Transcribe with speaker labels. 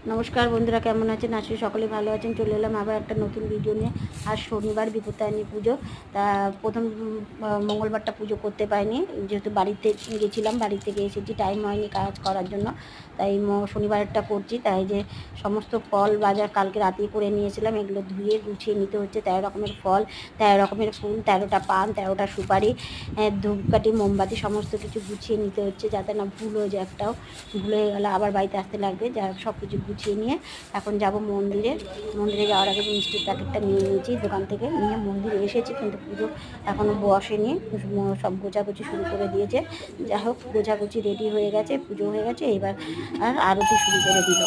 Speaker 1: নমস্কার বন্ধুরা, কেমন আছেন? আজকে সকলে ভালো আছেন। চলে এলাম আবার একটা নতুন ভিডিও নিয়ে। আজ শনিবার বিপত্তারিণী পুজো। তা প্রথম মঙ্গলবারটা পুজো করতে পারিনি, যেহেতু বাড়িতে গেছিলাম, বাড়ি থেকে এসেছি, টাইম হয়নি কাজ করার জন্য। তাই শনিবারেরটা করছি। তাই যে সমস্ত ফল বাজার কালকে রাতেই করে নিয়েছিলাম, এগুলো ধুয়ে গুছিয়ে নিতে হচ্ছে। 13 রকমের ফল, 13 রকমের ফুল, 13টা পান, 13টা সুপারি, ধূপকাঠি, মোমবাতি সমস্ত কিছু গুছিয়ে নিতে হচ্ছে, যাতে না ভুল হয়ে যায়। একটাও ভুল হয়ে গেলে আবার বাড়িতে আসতে লাগবে। যা সব কিছু গুছিয়ে নিয়ে এখন যাব মন্দিরে। মন্দিরে যাওয়ার আগে মিষ্টির প্যাকেটটা নিয়ে নিয়েছি দোকান থেকে, নিয়ে মন্দিরে এসেছি, কিন্তু পুজো এখনও বসেনি। সব গোছাগুছি শুরু করে দিয়েছে। যাই হোক, গোছাগুছি রেডি হয়ে গেছে, পুজো হয়ে গেছে, এবার আর আরতি শুরু করে দিল।